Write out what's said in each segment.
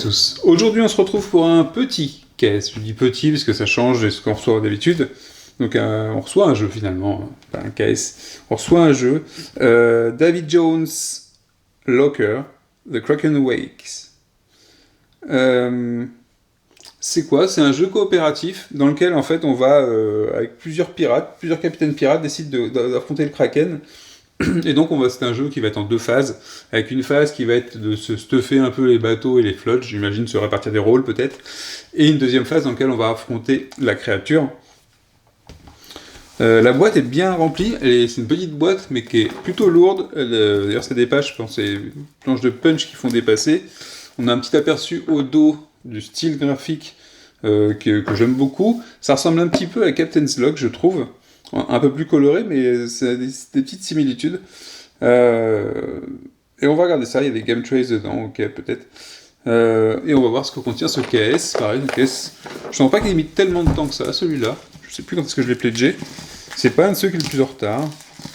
tous. Aujourd'hui, on se retrouve pour un petit case. Je dis petit parce que ça change de ce qu'on reçoit d'habitude. Donc, on reçoit un jeu finalement, pas un case. On reçoit un jeu. David Jones Locker, The Kraken Wakes. C'est quoi? C'est un jeu coopératif dans lequel en fait on va avec plusieurs capitaines pirates décident d'affronter le Kraken. Et donc c'est un jeu qui va être en 2 phases, avec une phase qui va être de se stuffer un peu les bateaux et les flottes, j'imagine se répartir des rôles peut-être, et une deuxième phase dans laquelle on va affronter la créature. La boîte est bien remplie, c'est une petite boîte mais qui est plutôt lourde, d'ailleurs c'est des pages, je pense, c'est des planches de punch qui font dépasser. On a un petit aperçu au dos du style graphique que j'aime beaucoup. Ça ressemble un petit peu à Captain's Log, je trouve. Un peu plus coloré, mais c'est des petites similitudes. Et on va regarder ça, il y a des game trays dedans, ok, peut-être. Et on va voir ce que contient ce KS. Pareil, une caisse. Je sens pas qu'il ait mis tellement de temps que ça, celui-là. Je sais plus quand est-ce que je l'ai pledgé. C'est pas un de ceux qui est le plus en retard.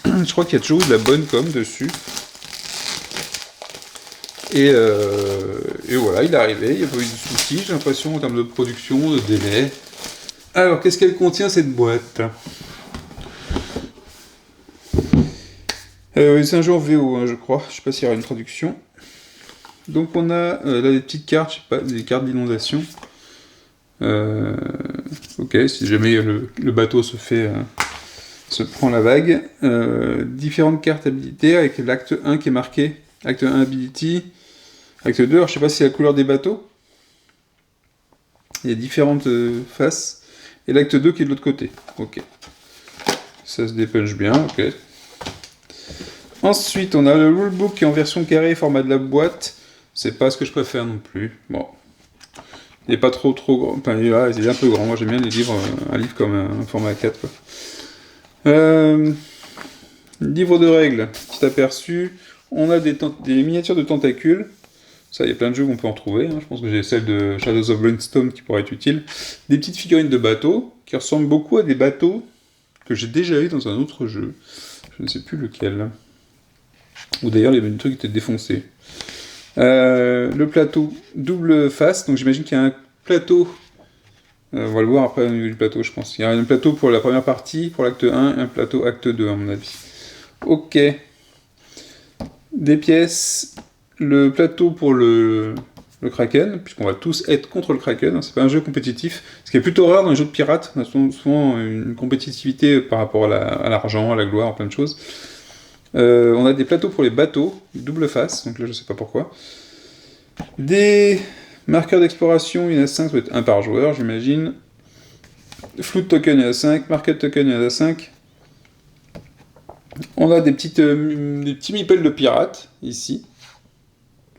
Je crois qu'il y a toujours eu de la bonne com dessus. Et voilà, il est arrivé, il n'y a pas eu de soucis, j'ai l'impression, en termes de production, de délai. Alors, qu'est-ce qu'elle contient, cette boîte ? C'est un jeu en VO, hein, je crois. Je sais pas s'il y aura une traduction. Donc on a là des petites cartes, je sais pas, des cartes d'inondation. Ok, si jamais le bateau se prend la vague. Différentes cartes habilités avec l'acte 1 qui est marqué. Acte 1 ability. Acte 2, alors je sais pas si c'est la couleur des bateaux. Il y a différentes faces. Et l'acte 2 qui est de l'autre côté. Ok. Ça se dépunche bien, ok. Ensuite, on a le rulebook qui est en version carrée, format de la boîte. C'est pas ce que je préfère non plus. Bon. Il n'est pas trop grand. Enfin, il est un peu grand. Moi, j'aime bien les livres, un livre comme un format A4, quoi. Livre de règles, petit aperçu. On a des miniatures de tentacules. Ça, il y a plein de jeux qu'on peut en trouver. Hein. Je pense que j'ai celle de Shadows of Brainstorm qui pourrait être utile. Des petites figurines de bateaux qui ressemblent beaucoup à des bateaux que j'ai déjà eu dans un autre jeu. Je ne sais plus lequel. Ou d'ailleurs, il y avait une truc qui était défoncé. Le plateau double face, donc j'imagine qu'il y a un plateau. On va le voir après au niveau du plateau, je pense. Il y a un plateau pour la première partie, pour l'acte 1, et un plateau acte 2, à mon avis. Ok. Des pièces. Le plateau pour le Kraken, puisqu'on va tous être contre le Kraken. C'est pas un jeu compétitif, ce qui est plutôt rare dans les jeux de pirates. On a souvent une compétitivité par rapport à l'argent, à la gloire, à plein de choses. On a des plateaux pour les bateaux, double face, donc là je sais pas pourquoi. Des marqueurs d'exploration, il y en a 5, ça doit être 1 par joueur, j'imagine. Flood token, il y en a 5, market token, il y en a 5. On a des petits meeples de pirates, ici.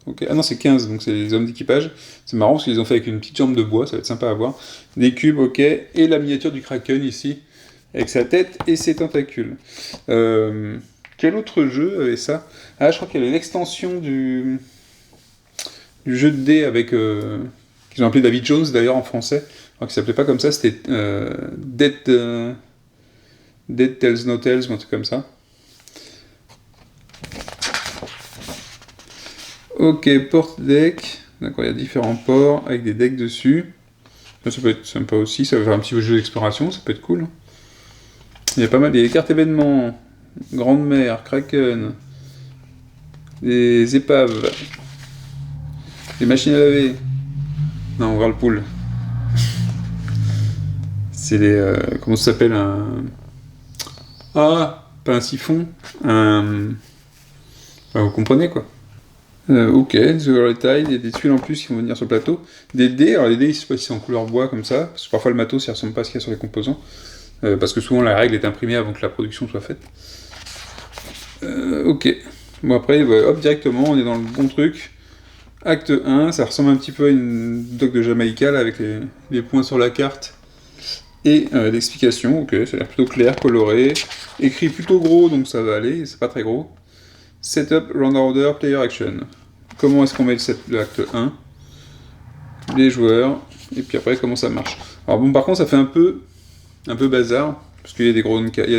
Okay. Ah non, c'est 15, donc c'est les hommes d'équipage. C'est marrant parce qu'ils ont fait avec une petite jambe de bois, ça va être sympa à voir. Des cubes, ok, et la miniature du Kraken ici, avec sa tête et ses tentacules. Quel autre jeu avait ça ? Ah, je crois qu'il y avait l'extension du jeu de dés avec qu'ils ont appelé David Jones d'ailleurs en français, alors qu'il s'appelait pas comme ça, c'était Dead Tells No Tales ou un truc comme ça. Ok, port deck. D'accord, il y a différents ports avec des decks dessus. Ça peut être sympa aussi, ça va faire un petit jeu d'exploration, ça peut être cool. Il y a pas mal des cartes événements, grande mer, kraken, des épaves, des machines à laver. Non, Whirlpool. C'est les... comment ça s'appelle Ah, pas un siphon, Enfin, vous comprenez quoi. Ok, The Early Tide, il y a des tuiles en plus qui vont venir sur le plateau. Des dés, alors les dés, je sais pas si c'est en couleur bois comme ça, parce que parfois le matos, ça ressemble pas à ce qu'il y a sur les composants. Parce que souvent la règle est imprimée avant que la production soit faite. Ok. Bon après, hop, directement, on est dans le bon truc. Acte 1, ça ressemble un petit peu à une doc de Jamaïca, là, avec les points sur la carte. Et l'explication, ok, ça a l'air plutôt clair, coloré. Écrit plutôt gros, donc ça va aller, c'est pas très gros. Setup, round order, player action. Comment est-ce qu'on met l'acte 1 ? Les joueurs, et puis après comment ça marche. Alors bon, par contre ça fait un peu bazar, parce qu'il y a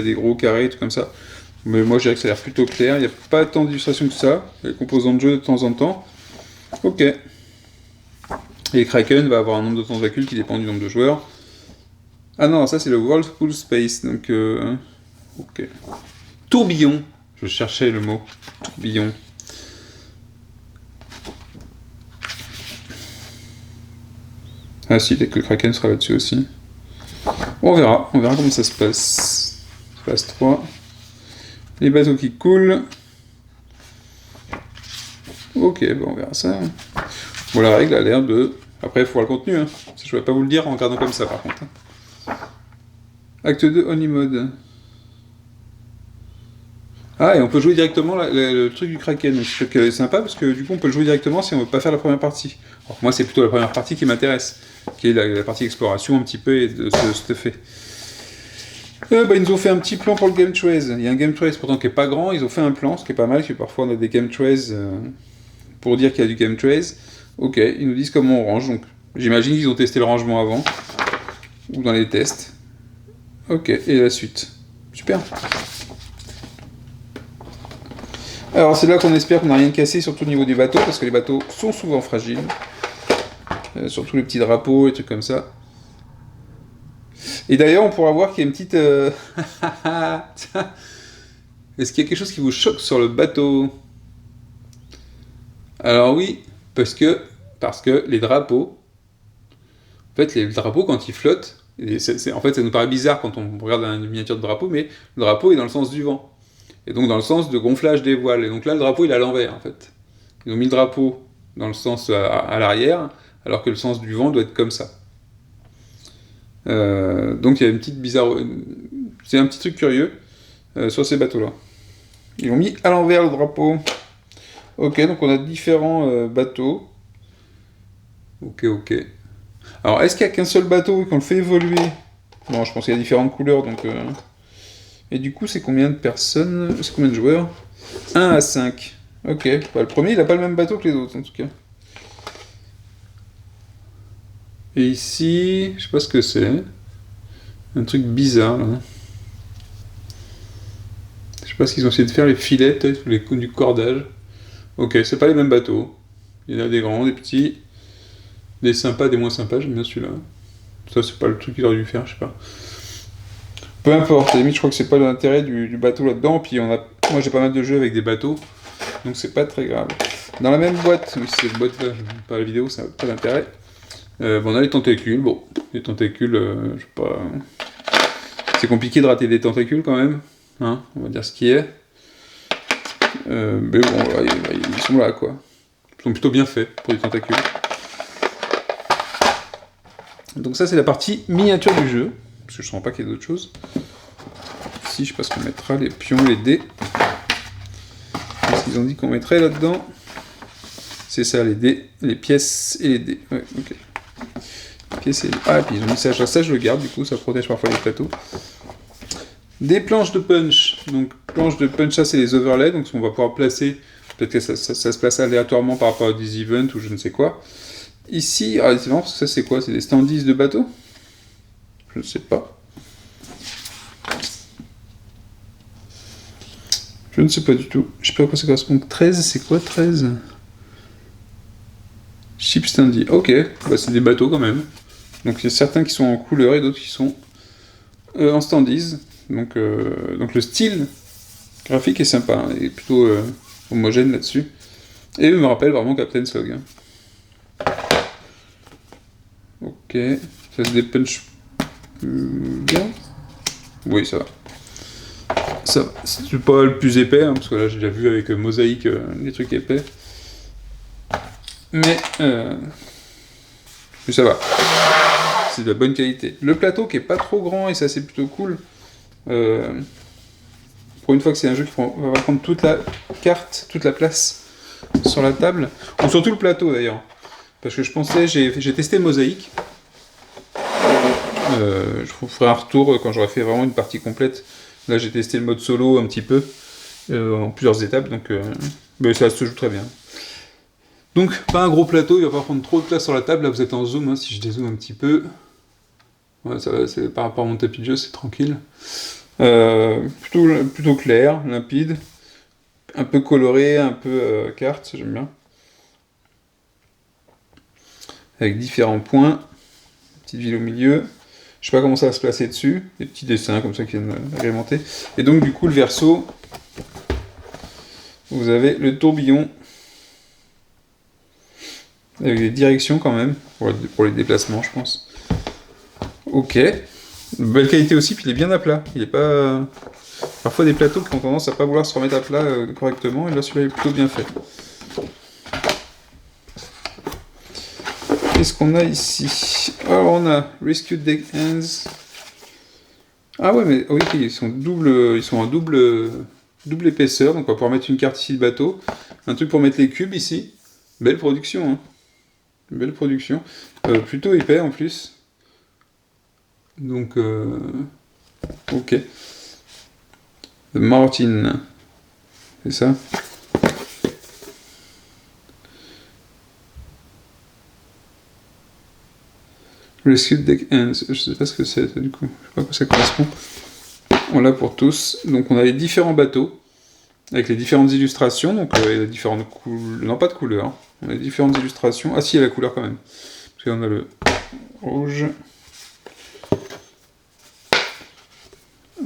des gros carrés, tout comme ça. Mais moi je dirais que ça a l'air plutôt clair, il n'y a pas tant d'illustrations que ça, les composants de jeu de temps en temps. Ok. Et Kraken va avoir un nombre de tentacules qui dépend du nombre de joueurs. Ah non, ça c'est le Whirlpool Space, donc... ok. Tourbillon, je cherchais le mot. Tourbillon. Ah si, peut-être que le Kraken sera là-dessus aussi. On verra comment ça se passe. Phase 3. Les bateaux qui coulent. Ok, bon, on verra ça. Bon, la règle a l'air de... Après, il faut voir le contenu. Hein. Je ne vais pas vous le dire en regardant comme ça, par contre. Acte 2, Only Mode. Ah, et on peut jouer directement le truc du Kraken. Donc, c'est sympa, parce que du coup, on peut le jouer directement si on ne veut pas faire la première partie. Alors, moi, c'est plutôt la première partie qui m'intéresse, qui est la partie exploration, un petit peu, et de ce fait. Ils nous ont fait un petit plan pour le Game Trace. Il y a un Game Trace pourtant qui est pas grand, ils ont fait un plan, ce qui est pas mal, parce que parfois on a des Game Trace pour dire qu'il y a du Game Trace. Ok, ils nous disent comment on range, donc j'imagine qu'ils ont testé le rangement avant, ou dans les tests. Ok, et la suite. Super. Alors c'est là qu'on espère qu'on n'a rien cassé, surtout au niveau du bateau, parce que les bateaux sont souvent fragiles. Surtout les petits drapeaux, et trucs comme ça. Et d'ailleurs, on pourra voir qu'il y a une petite... Est-ce qu'il y a quelque chose qui vous choque sur le bateau? Alors oui, parce que les drapeaux... En fait, les drapeaux, quand ils flottent... En fait, ça nous paraît bizarre quand on regarde une miniature de drapeau, mais le drapeau est dans le sens du vent. Et donc dans le sens de gonflage des voiles. Et donc là, le drapeau, il est à l'envers, en fait. Ils ont mis le drapeau dans le sens à l'arrière, alors que le sens du vent doit être comme ça. Donc il y a une petite bizarre... C'est un petit truc curieux sur ces bateaux-là. Ils ont mis à l'envers le drapeau. Ok, donc on a différents bateaux. Ok. Alors, est-ce qu'il n'y a qu'un seul bateau et qu'on le fait évoluer? Bon, je pense qu'il y a différentes couleurs, donc... Et du coup, c'est combien de personnes? C'est combien de joueurs? 1 à 5. Ok, le premier, il n'a pas le même bateau que les autres, en tout cas. Et ici, je sais pas ce que c'est. Un truc bizarre, là. Je sais pas ce qu'ils ont essayé de faire, les filets, peut-être, ou les coups du cordage. Ok, c'est pas les mêmes bateaux. Il y en a des grands, des petits, des sympas, des moins sympas, j'aime bien celui-là. Ça, c'est pas le truc qu'il aurait dû faire, je sais pas. Peu importe, à la limite, je crois que c'est pas l'intérêt du bateau là-dedans, puis moi j'ai pas mal de jeux avec des bateaux, donc c'est pas très grave. Dans la même boîte, oui, c'est cette boîte-là, pas la vidéo, ça n'a pas d'intérêt. On a les tentacules, les tentacules, je sais pas... C'est compliqué de rater des tentacules quand même, hein, on va dire ce qui est. Mais bon, voilà, ils sont là, quoi. Ils sont plutôt bien faits pour les tentacules. Donc ça, c'est la partie miniature du jeu, parce que je ne sens pas qu'il y ait d'autres choses. Ici, je sais pas ce qu'on mettra, les pions, les dés. Qu'est-ce qu'ils ont dit qu'on mettrait là-dedans? C'est ça, les dés, les pièces et les dés. Ouais, ok. Pièces et... Ah, et puis ils ont mis ça, je le garde, du coup, ça protège parfois les plateaux. Des planches de punch. Donc, planches de punch, ça, c'est les overlays, donc on va pouvoir placer... Peut-être que ça se place aléatoirement par rapport à des events ou je ne sais quoi. Ici, c'est marrant parce que ça, c'est quoi? C'est des standees de bateau? Je ne sais pas. Je ne sais pas du tout. Je sais pas à quoi ça correspond. 13, c'est quoi 13? Ship standee. Ok, c'est des bateaux quand même. Donc il y a certains qui sont en couleur et d'autres qui sont en standees. Donc le style graphique est sympa, hein, il est plutôt homogène là-dessus. Et il me rappelle vraiment Captain Slog. Hein. Ok, ça se dépunch bien. Oui, ça va. Ça va. C'est pas le plus épais, hein, parce que là j'ai déjà vu avec Mosaïque des trucs épais. Mais ça va. C'est de la bonne qualité. Le plateau qui est pas trop grand et ça c'est plutôt cool. Pour une fois que c'est un jeu qui va prendre toute la carte, toute la place sur la table, ou surtout le plateau d'ailleurs. Parce que je pensais, j'ai testé Mosaïque. Je vous ferai un retour quand j'aurai fait vraiment une partie complète. Là j'ai testé le mode solo un petit peu, en plusieurs étapes, donc ça se joue très bien. Donc pas un gros plateau, il va pas prendre trop de place sur la table. Là vous êtes en zoom, hein, si je dézoome un petit peu. Ouais, ça va, par rapport à mon tapis de jeu, c'est tranquille. Plutôt clair, limpide, un peu coloré, un peu carte, j'aime bien. avec différents points. Petite ville au milieu. Je sais pas comment ça va se placer dessus. Des petits dessins comme ça qui viennent agrémenter. Et donc du coup le verso, vous avez le tourbillon avec des directions quand même pour les déplacements, je pense. Ok. Belle qualité aussi, puis il est bien à plat. Il est pas. Parfois des plateaux qui ont tendance à pas vouloir se remettre à plat correctement, et là celui-là est plutôt bien fait. Qu'est-ce qu'on a ici? Alors on a Rescue Deck Hands. Ah ouais, mais oui, ils sont en double épaisseur, donc on va pouvoir mettre une carte ici de bateau, un truc pour mettre les cubes ici. Belle production, hein. Belle production. Plutôt épais en plus. Donc, ok. The Martin. C'est ça? Rescue Deck Hands. Je sais pas ce que c'est, du coup. Je sais pas à quoi ça correspond. On l'a pour tous. Donc, on a les différents bateaux. Avec les différentes illustrations. Donc, il y a les différentes couleurs. Non, pas de couleurs. On a les différentes illustrations. Ah, si, il y a la couleur quand même. Parce qu'on a le rouge.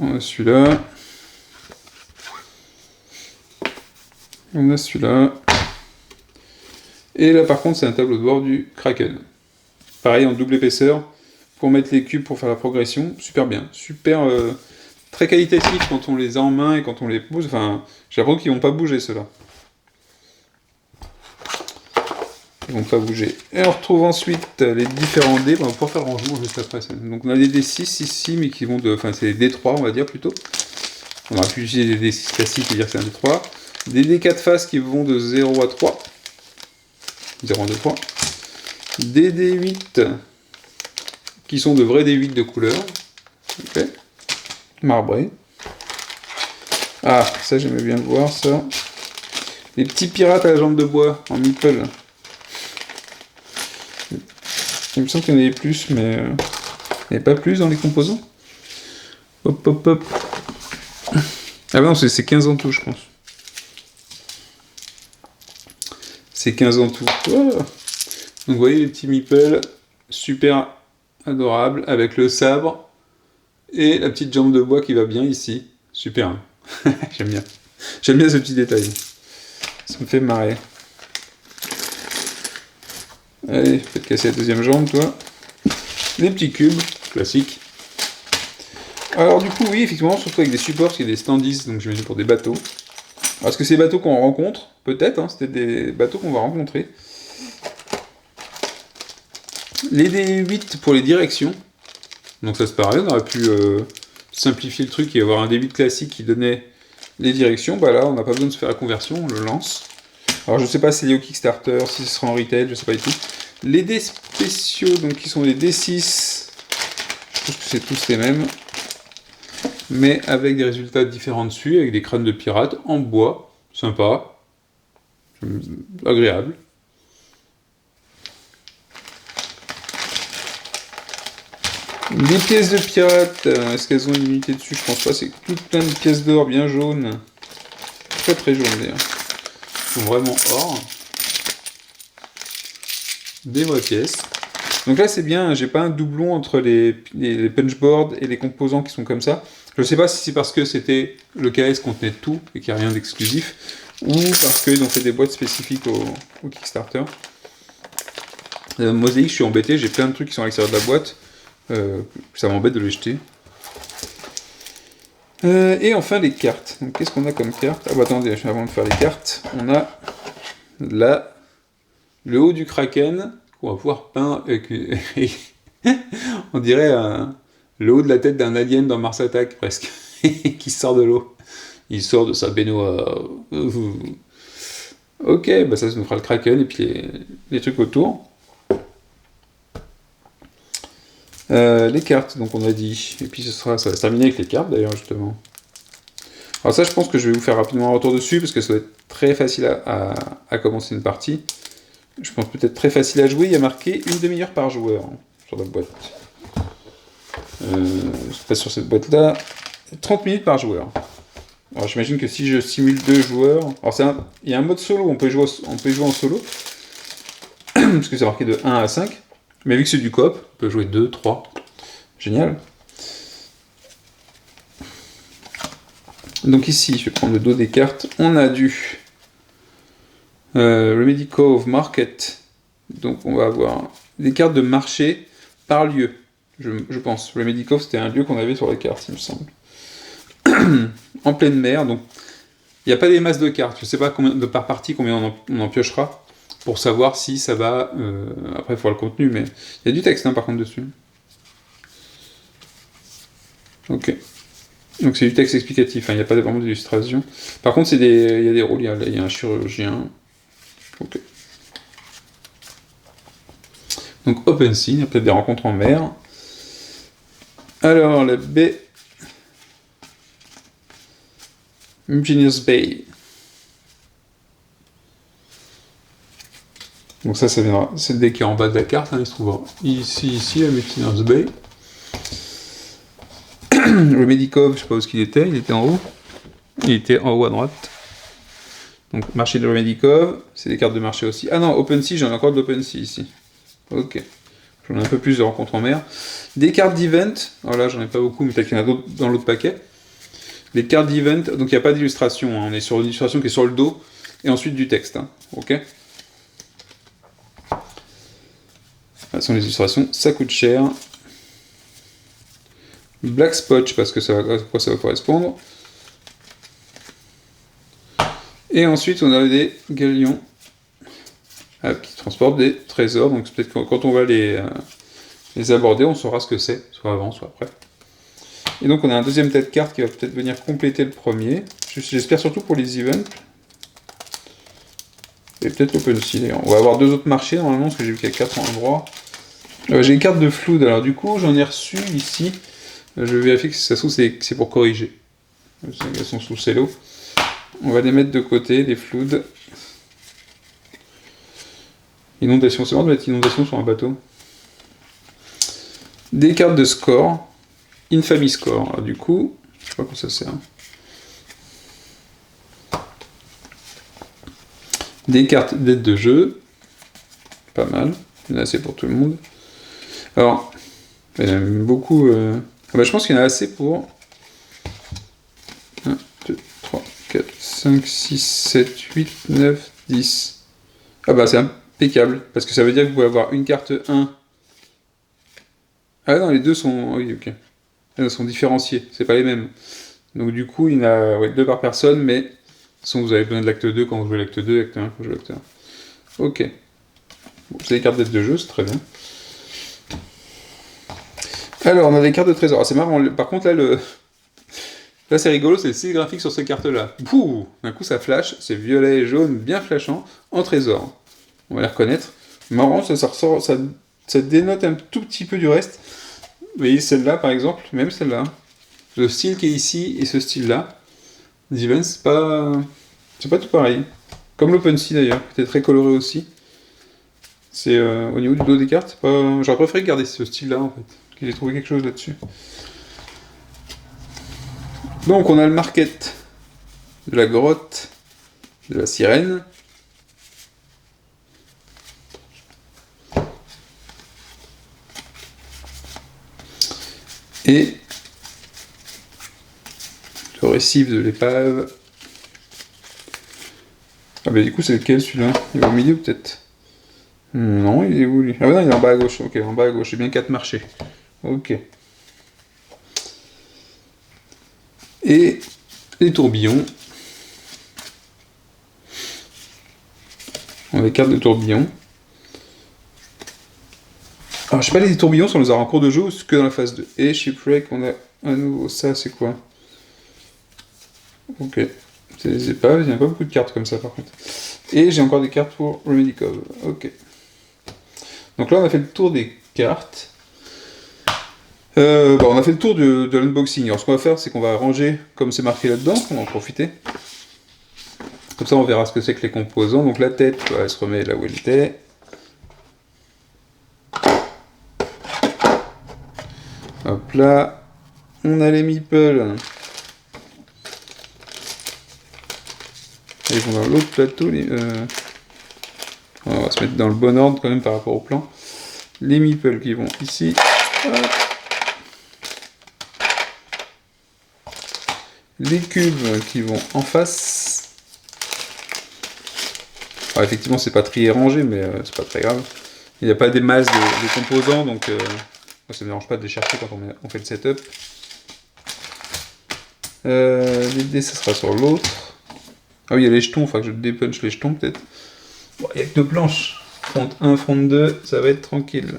On a celui-là. On a celui-là. Et là, par contre, c'est un tableau de bord du Kraken. Pareil, en double épaisseur. Pour mettre les cubes pour faire la progression. Super bien. Super. Très qualitatif quand on les a en main et quand on les pose. Enfin, j'ai l'impression qu'ils vont pas bouger, ceux-là. Ils vont pas bouger. Et on retrouve ensuite les différents dés. On va pouvoir faire le rangement juste après. Donc on a des D6 ici, mais qui vont de... Enfin, c'est des D3, on va dire, plutôt. On aurait pu utiliser des D6 classiques et dire que c'est un D3. Des D4 faces qui vont de 0 à 3. 0 à 2, 3. Des D8 qui sont de vrais D8 de couleur. Ok. Marbré. Ah, ça j'aimais bien le voir, ça. Les petits pirates à la jambe de bois, en meeple. Il me semble qu'il y en avait plus, mais... il n'y avait pas plus dans les composants. Hop, hop, hop. Ah non, c'est 15 en tout, je pense. C'est 15 en tout. Oh. Donc vous voyez les petits meeples, super adorables, avec le sabre et la petite jambe de bois qui va bien ici. Super. J'aime bien. J'aime bien ce petit détail. Ça me fait marrer. Allez, faites casser la deuxième jambe, toi. Les petits cubes, classiques. Alors du coup, oui, effectivement, surtout avec des supports, parce qu'il y a des standees, donc j'imagine pour des bateaux. Alors, est-ce que c'est des bateaux qu'on rencontre? Peut-être, hein, c'était des bateaux qu'on va rencontrer. Les D8 pour les directions. Donc ça c'est pareil, on aurait pu simplifier le truc et avoir un D8 classique qui donnait les directions. Bah là, on n'a pas besoin de se faire la conversion, on le lance. Alors je sais pas si c'est lié au Kickstarter, si ce sera en retail, je sais pas du tout. Les dés spéciaux, donc qui sont les D6, je pense que c'est tous les mêmes. Mais avec des résultats différents dessus, avec des crânes de pirates en bois, sympa, agréable. Les pièces de pirates, est-ce qu'elles ont une unité dessus? Je pense pas, c'est toutes plein de pièces d'or bien jaunes. Très très jaunes d'ailleurs. Ils sont vraiment or. Des vraies pièces. Donc là c'est bien, j'ai pas un doublon entre les punchboards et les composants qui sont comme ça. Je sais pas si c'est parce que c'était le KS contenait tout et qu'il n'y a rien d'exclusif, ou parce qu'ils ont fait des boîtes spécifiques au Kickstarter. Mosaïque, je suis embêté, j'ai plein de trucs qui sont à l'extérieur de la boîte. Ça m'embête de les jeter. Et enfin les cartes. Donc qu'est-ce qu'on a comme carte? Ah bah attendez, avant de faire les cartes, on a là le haut du Kraken qu'on va pouvoir peindre avec... on dirait le haut de la tête d'un alien dans Mars Attack presque, qui sort de l'eau. Il sort de sa baignoire. Ok, bah ça nous fera le Kraken et puis les trucs autour. Les cartes, donc on a dit, et puis ça va se terminer avec les cartes d'ailleurs justement. Alors ça je pense que je vais vous faire rapidement un retour dessus parce que ça va être très facile à commencer une partie. Je pense peut-être très facile à jouer, il y a marqué une demi-heure par joueur hein, sur la boîte. Je passe sur cette boîte là, 30 minutes par joueur. Alors j'imagine que si je simule 2 joueurs, alors il y a un mode solo, on peut jouer en solo, parce que c'est marqué de 1 à 5. Mais vu que c'est du coop, on peut jouer 2, 3. Génial. Donc ici, je vais prendre le dos des cartes. On a du Remedy Cove Market. Donc on va avoir des cartes de marché par lieu, je pense. Remedy Cove, c'était un lieu qu'on avait sur les cartes, il me semble. En pleine mer, donc il n'y a pas des masses de cartes. Je ne sais pas combien de par partie combien on en piochera pour savoir si ça va. Après, il faut voir le contenu, mais il y a du texte par contre dessus. Ok. Donc c'est du texte explicatif, il n'y a pas vraiment d'illustration. Par contre, il y a des rôles, il y a un chirurgien. Ok. Donc Open Sea, il y a peut-être des rencontres en mer. Alors, la baie Mucinous Bay. Donc ça viendra. C'est le dé qui est en bas de la carte, il se trouvera ici, la Mucinous Bay. Le Medicov, je sais pas où il était en haut. Il était en haut à droite. Donc marché de Remedicov, c'est des cartes de marché aussi. Ah non, Open Sea, j'en ai encore de l'Open Sea ici. Ok. J'en ai un peu plus de rencontres en mer. Des cartes d'event, alors là j'en ai pas beaucoup, mais peut-être qu'il y en a d'autres dans l'autre paquet. Les cartes d'event, donc il n'y a pas d'illustration, on est sur une illustration qui est sur le dos, et ensuite du texte. Ok. Ce sont les illustrations, ça coûte cher. Black Spot, parce que à quoi ça va correspondre. Et ensuite, on a des galions qui transportent des trésors. Donc peut-être que quand on va les aborder, on saura ce que c'est, soit avant, soit après. Et donc on a un deuxième tête carte qui va peut-être venir compléter le premier. J'espère surtout pour les events. Et peut-être l'Open Sea d'ailleurs. On va avoir deux autres marchés normalement, parce que j'ai vu qu'il y a 4 endroits. J'ai une carte de flood, alors du coup j'en ai reçu ici. Je vais vérifier que si ça se trouve c'est pour corriger. Elles sont sous cello. On va les mettre de côté, les floods. Inondation, c'est marrant de mettre inondation sur un bateau. Des cartes de score. Infamy score. Alors, du coup, je sais pas quoi ça sert. Des cartes d'aide de jeu. Pas mal. Il y en a assez pour tout le monde. Alors, il y en a beaucoup. Je pense qu'il y en a assez pour 1, 2, 3, 4, 5, 6, 7, 8, 9, 10. Ah bah c'est impeccable, parce que ça veut dire que vous pouvez avoir une carte 1. Ah non, les deux sont... Oui, ok. Elles sont différenciées, c'est pas les mêmes. Donc du coup, il y en a 2 par personne, mais vous avez besoin de l'acte 2 quand vous jouez l'acte 2, acte 1 quand vous jouez l'acte 1. Ok. Bon, c'est des cartes d'aide de jeu, c'est très bien. Alors, on a des cartes de trésor. Ah, c'est marrant, par contre là, là c'est rigolo, c'est le style graphique sur ces cartes-là. Bouh, d'un coup ça flash, c'est violet et jaune, bien flashant, en trésor. On va les reconnaître. Marrant, ça dénote un tout petit peu du reste. Vous voyez celle-là par exemple, même celle-là. Le style qui est ici et ce style-là. Diven, c'est pas tout pareil. Comme l'Open Sea d'ailleurs, qui était très coloré aussi. C'est au niveau du dos des cartes, c'est pas... J'aurais préféré garder ce style-là en fait. J'ai trouvé quelque chose là-dessus. Donc on a le market de la grotte de la sirène. Et le récif de l'épave. Ah bah du coup c'est lequel celui-là? Il est au milieu peut-être? Non, il est où lui? Ah bah non, il est en bas à gauche. Ok, en bas à gauche, j'ai bien 4 marchés. Ok. Et les tourbillons. On a les cartes de tourbillons. Alors, je sais pas, les tourbillons, si on les a en cours de jeu ou que dans la phase 2. Et Shipwreck, on a à nouveau ça, c'est quoi? Ok. C'est les épaves, il n'y a pas beaucoup de cartes comme ça par contre. Et j'ai encore des cartes pour Remedy Cove. Ok. Donc là, on a fait le tour des cartes. On a fait le tour de l'unboxing. Alors ce qu'on va faire, c'est qu'on va ranger comme c'est marqué là-dedans, on va en profiter. Comme ça, on verra ce que c'est que les composants. Donc la tête, elle se remet là où elle était. Hop là. On a les meeples. Ils vont dans l'autre plateau. On va se mettre dans le bon ordre quand même par rapport au plan. Les meeples qui vont ici. Hop. Les cubes qui vont en face. Alors, effectivement, c'est pas trié rangé, mais c'est pas très grave. Il n'y a pas des masses de composants, donc ça ne me dérange pas de les chercher quand on fait le setup. Les dés, ça sera sur l'autre. Ah oui, il y a les jetons, enfin que je dépunch les jetons peut-être. Bon, il n'y a que 2 planches. Front 1, front 2, ça va être tranquille.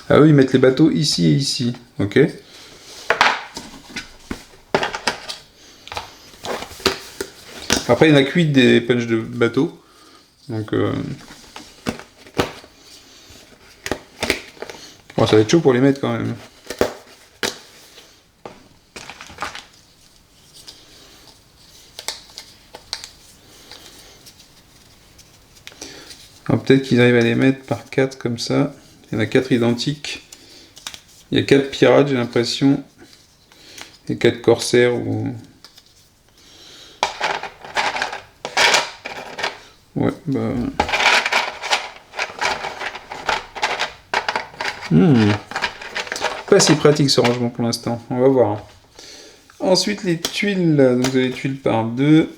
Ah oui, ils mettent les bateaux ici et ici. Ok. Après, il y en a 8 des punch de bateaux. Donc, bon, ça va être chaud pour les mettre quand même. Alors peut-être qu'ils arrivent à les mettre par 4 comme ça. Il y en a 4 identiques. Il y a 4 pirates, j'ai l'impression. Et 4 corsaires ou... Ouais, bah... Pas si pratique ce rangement pour l'instant. On va voir. Ensuite, les tuiles. Donc, vous avez les tuiles par 2.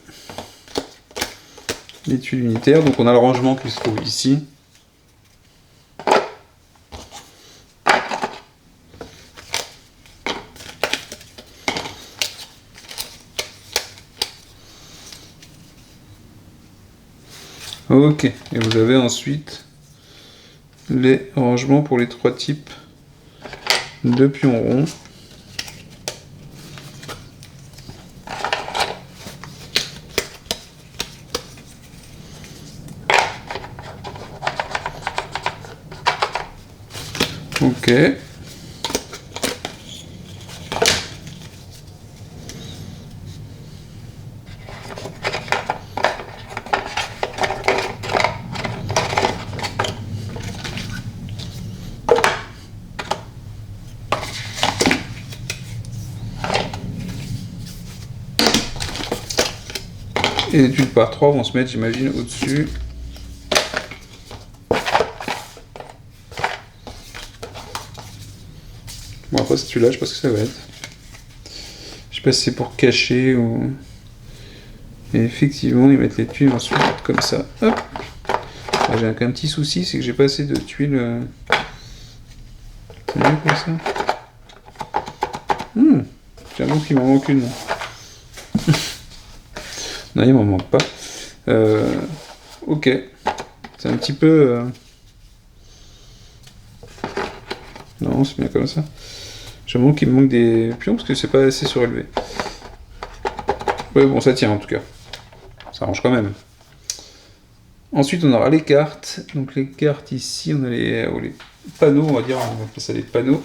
Les tuiles unitaires. Donc, on a le rangement qui se trouve ici. Ok, et vous avez ensuite les rangements pour les 3 types de pions ronds. Ok. Et les tuiles par 3 vont se mettre, j'imagine, au-dessus. Bon, après, cette tuile-là, je sais pas ce que ça va être. Je sais pas si c'est pour cacher ou... Et effectivement, ils mettent les tuiles ensuite comme ça. Hop. Ah, j'ai un petit souci, c'est que j'ai pas assez de tuiles. C'est mieux comme ça. J'avoue qu'il m'en manque une. Non, il m'en manque pas. Ok. C'est un petit peu... Non, c'est bien comme ça. J'avoue qu'il me manque des pions parce que c'est pas assez surélevé. Ouais, bon, ça tient en tout cas. Ça arrange quand même. Ensuite, on aura les cartes. Donc les cartes ici, on a les panneaux, on va dire. On va appeler ça les panneaux.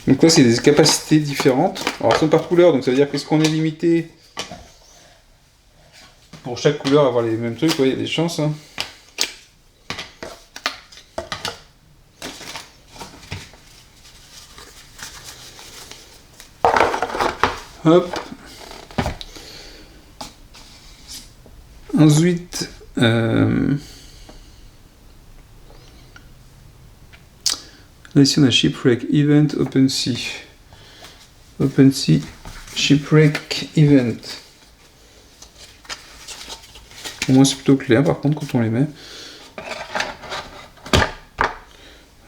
Donc là, c'est des capacités différentes. Alors, elles sont par couleur, donc ça veut dire qu'est-ce qu'on est limité pour chaque couleur à avoir les mêmes trucs. Ouais, il y a des chances. Hein. Hop. Ensuite, là ici on a Shipwreck Event, OpenSea. OpenSea Shipwreck Event. Au moins c'est plutôt clair par contre quand on les met.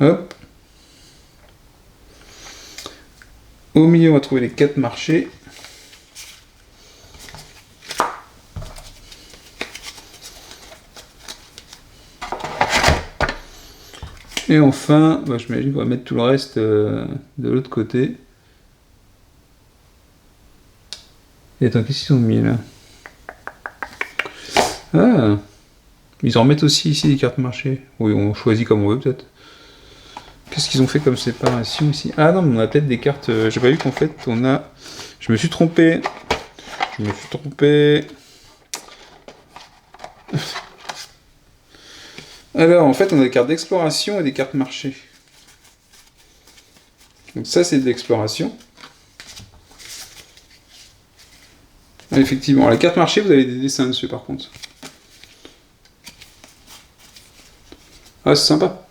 Hop. Au milieu on va trouver les 4 marchés. Et enfin, bah, je m'imagine qu'on va mettre tout le reste de l'autre côté. Et attends, qu'est-ce qu'ils ont mis là? Ah, ils en remettent aussi ici des cartes marché. Oui, on choisit comme on veut peut-être. Qu'est-ce qu'ils ont fait comme séparation ici? Ah non, mais on a peut-être des cartes... j'ai pas vu qu'en fait on a... Je me suis trompé. Alors, en fait, on a des cartes d'exploration et des cartes marché. Donc ça, c'est de l'exploration. Effectivement, la carte marché, vous avez des dessins dessus par contre. Ah, c'est sympa.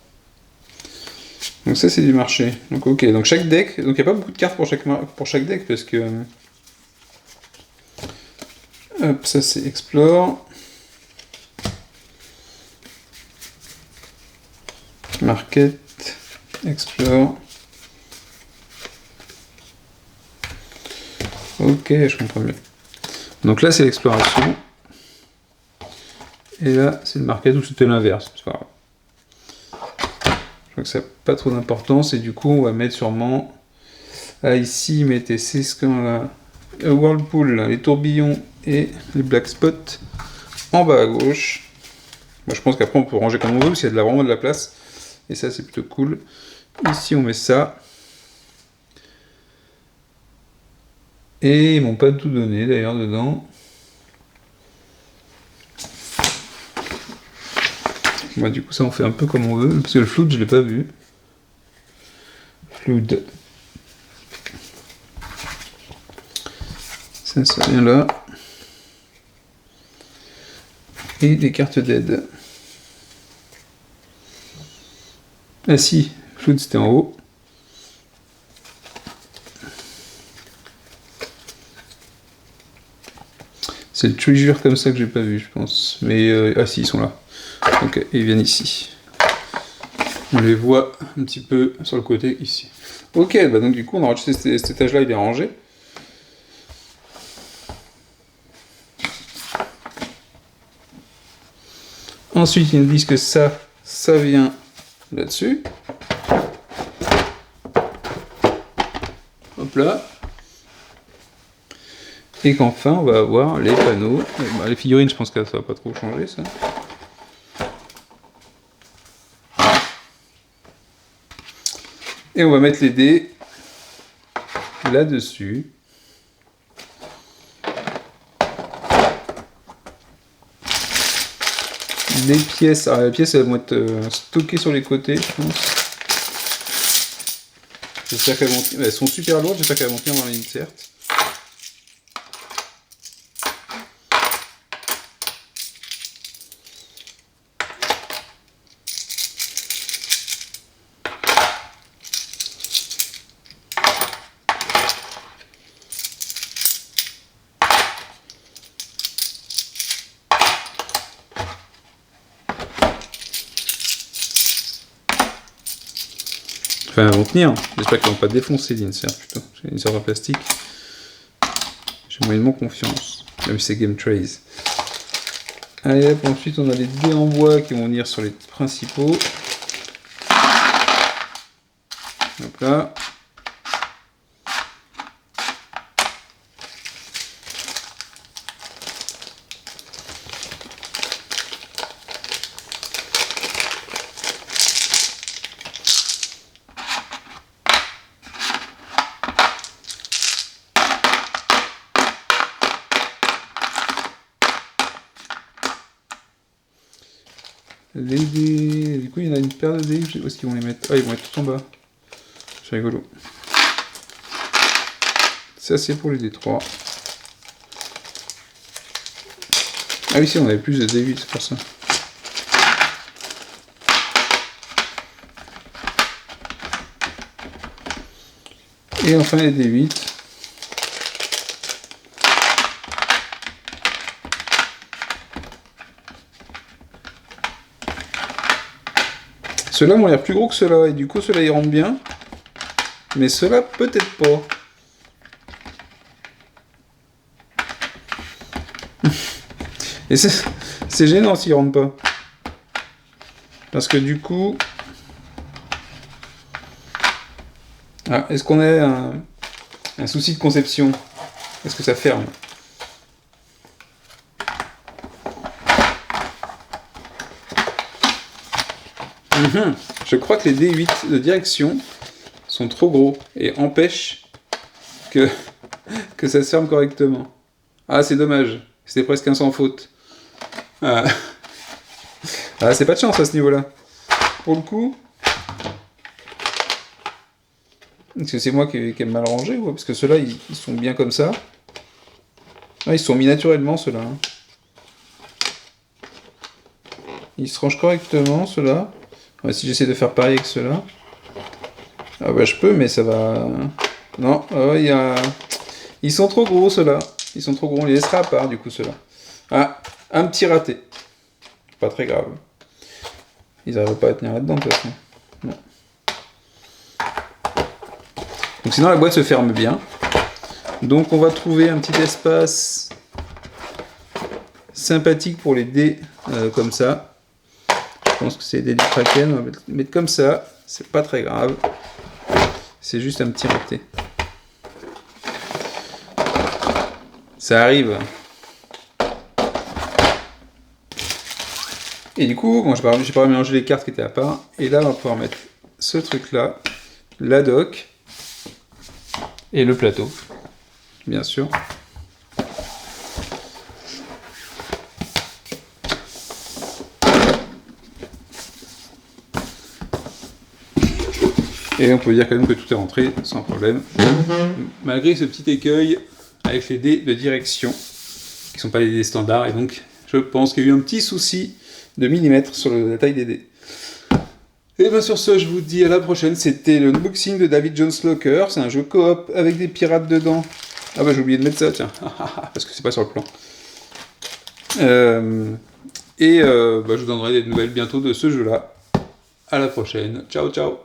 Donc ça, c'est du marché. Donc ok, donc chaque deck, donc il n'y a pas beaucoup de cartes pour chaque deck parce que... Hop, ça c'est Explore. Market, Explore. Ok, je comprends mieux. Donc là, c'est l'exploration. Et là, c'est le market où c'était l'inverse. C'est pas grave. Je crois que ça n'a pas trop d'importance. Et du coup, on va mettre sûrement... Ah, ici, mettez c'est ce qu'on a... Whirlpool, les tourbillons et les black spots en bas à gauche. Moi, je pense qu'après, on peut ranger comme on veut, parce qu'il y a vraiment de la place. Et ça, c'est plutôt cool. Ici, on met ça. Et ils m'ont pas tout donné, d'ailleurs, dedans. Moi, du coup, ça, on fait un peu comme on veut. Parce que le flood, je l'ai pas vu. Flood. Ça vient là. Et des cartes d'aide. Ah si, flood, c'était en haut. C'est le treasure comme ça que j'ai pas vu, je pense. Mais, ah si, ils sont là. Ok, et ils viennent ici. On les voit un petit peu sur le côté, ici. Ok, bah donc du coup, on a rajouté cet étage-là, il est rangé. Ensuite, ils nous disent que ça vient là-dessus. Hop là. Et qu'enfin, on va avoir les panneaux. Bah, les figurines, je pense que ça va pas trop changer, ça. Et on va mettre les dés là-dessus. Les pièces, alors les pièces elles vont être stockées sur les côtés, je pense. J'espère qu'elles vont tenir. Elles sont super lourdes, j'espère qu'elles vont tenir dans l'insert. Enfin, elles vont tenir. J'espère qu'elles vont pas défoncer l'insert plutôt. J'ai une insert en plastique. J'ai moyennement confiance. Même si c'est Game Trays. Allez hop, ensuite on a les dés en bois qui vont venir sur les principaux. Hop là. Les dés... Du coup, il y en a une paire de dés. Où est-ce qu'ils vont les mettre? Ah, ils vont être tout en bas. C'est rigolo. Ça, c'est pour les D3. Ah oui, si, on avait plus de D8, c'est pour ça. Et enfin, les D8. Ceux-là m'ont l'air plus gros que ceux-là, et du coup, ceux-là, ils rentrent bien. Mais ceux-là, peut-être pas. Et c'est gênant s'ils rentrent pas. Parce que du coup... Ah, est-ce qu'on a un souci de conception? Est-ce que ça ferme? Je crois que les D8 de direction sont trop gros et empêchent que ça se ferme correctement. Ah, c'est dommage. C'était presque un sans faute. Ah, c'est pas de chance à ce niveau-là. Pour le coup... Est-ce que c'est moi qui ai mal rangé ou parce que ceux-là, ils sont bien comme ça. Ah, ils sont mis naturellement, ceux-là. Hein. Ils se rangent correctement, ceux-là. Ouais, si j'essaie de faire pareil avec ceux-là. Ah bah je peux, mais ça va... Non, il y a... Ils sont trop gros, ceux-là. Ils sont trop gros, on les laissera à part, du coup, ceux-là. Ah, un petit raté. Pas très grave. Ils n'arrivent pas à tenir là-dedans, de toute façon. Non. Donc sinon, la boîte se ferme bien. Donc on va trouver un petit espace sympathique pour les dés, comme ça. Je pense que c'est des dés du Kraken, on va les mettre comme ça. C'est pas très grave. C'est juste un petit raté. Ça arrive. Et du coup, bon, j'ai pas mélangé les cartes qui étaient à part. Et là, on va pouvoir mettre ce truc-là, la doc, et le plateau, bien sûr. Et on peut dire quand même que tout est rentré sans problème. Malgré ce petit écueil avec les dés de direction, qui ne sont pas les dés standards, et donc je pense qu'il y a eu un petit souci de millimètres sur la taille des dés. Et bien sur ce, je vous dis à la prochaine. C'était le unboxing de David Jones Locker. C'est un jeu coop avec des pirates dedans. Ah bah j'ai oublié de mettre ça, tiens. Parce que c'est pas sur le plan. Je vous donnerai des nouvelles bientôt de ce jeu-là. À la prochaine. Ciao, ciao.